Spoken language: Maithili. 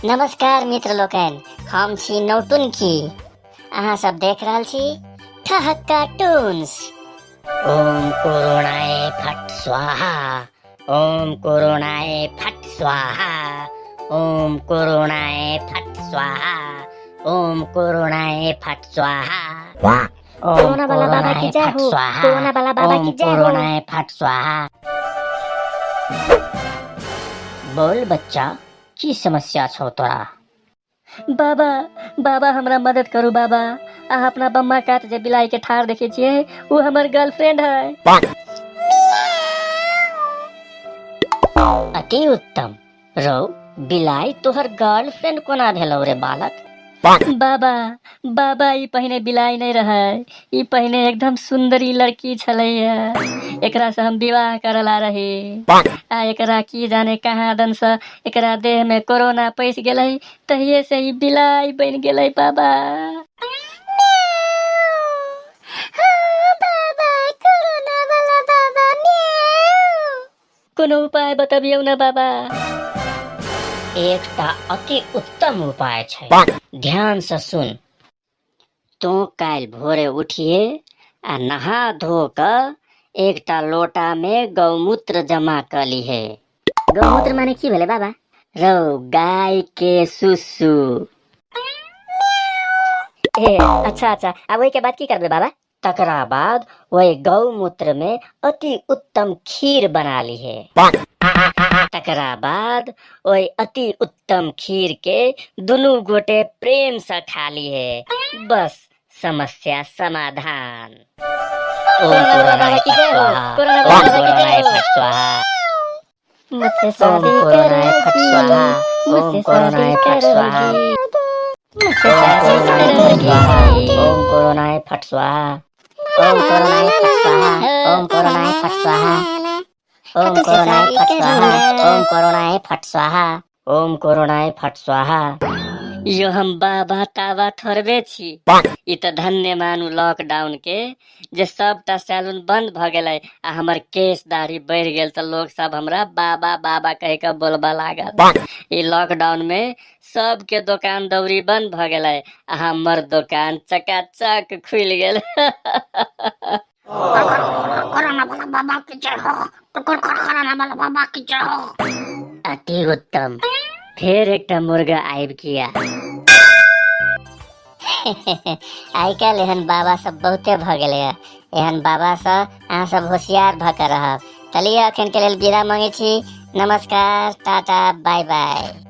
नमस्कार मित्र लोकन, हम छी नौटुनकी। अहाँ सब देख रहल छी ठहक्का टून्स। ओम कोरोनाए फट स्वाहा, ओम कोरोनाए फट स्वाहा, ओम कोरोनाए फट स्वाहा, ओम कोरोनाए फट स्वाहा। कोरोना वाला बाबा की जय हो, कोरोना वाला बाबा की जय हो। कोरोनाए फट स्वाहा। बोल बच्चा, की समस्या छौ तोरा? बाबा बाबा हमरा मदद करू बाबा। अहाँ अपना बम्मा काट जे बिलाई के ठाड़ देखे छियै, वो हमर गर्लफ्रेंड है। अति उत्तम। रौ, बिलाई तोहर गर्लफ्रेंड कोना भेलौ रे बालक? बाबा बाबा ई पहिने बिलाई नहीं रहे, ई पहिने एकदम सुंदरी लड़की छलैया। एकरा से हम विवाह करला रही। आ एकरा की जाने कहाँ दन से एकरा देह में कोरोना पैस गेलै, तहिए से ही बिलाई बन गेलै बाबा। कोनो उपाय बतबियौ न बाबा। एकटा अति उत्तम उपाय छै, ध्यान से सुन। तू काल भोरे उठिए आ नहा धो क एकटा लोटा में गौमूत्र जमा कर लीहे। गौमूत्र माने की भेले बाबा? रौ, गाय के सुसु। अच्छा अब ओई के बाद की करबे बाबा? तकरा बाद वही गौमूत्र में अति उत्तम खीर बना लीहे। तकरा बाद वही अति उत्तम खीर के दुनू गोटे प्रेम से खा लिए। बस समस्या समाधान। ओम कोरोनाए फट स्वाहा, ओम कोरोनाए फट स्वाहा, मुझसे ओम शादी कोरोनाए फट स्वाहा, ओम कोरोनाए फट स्वाहा, मुझसे ओम शादी कोरोनाए फट स्वाहा, करोगी। ओम कोरोनाए फट स्वाहा, ओम कोरोनाए फट स्वाहा, ओम कोरोनाए फट स्वाहा, ओम कोरोनाए फट स्वाहा, ओम कोरोनाए फट स्वाहा, ओम कोरोनाए फट स्वाहा। यो हम बाबा ताबा थोड़बे छी। ई त धन्य मानू लॉकडाउन के, जे सबटा सैलून बंद भ गेलै आ हमर केस दाढ़ी बढ़ गेल त लोग सब हमरा बाबा बाबा कह के बोलबा लागल। ई लॉकडाउन में सबके दुकान दौरी बंद भ गेलै आ हमर दुकान चकाचक खुल गेल। अति उत्तम। फिर एकटा मुर्गा आबि किया। आइ काल्हि एहन बाबा सब बहुते भ गेलै। एहन बाबा से अहाँ सब होशियार भ के रहब। चलिए अखन के लेल विदा मांगे छी। नमस्कार, टाटा, बाय बाय।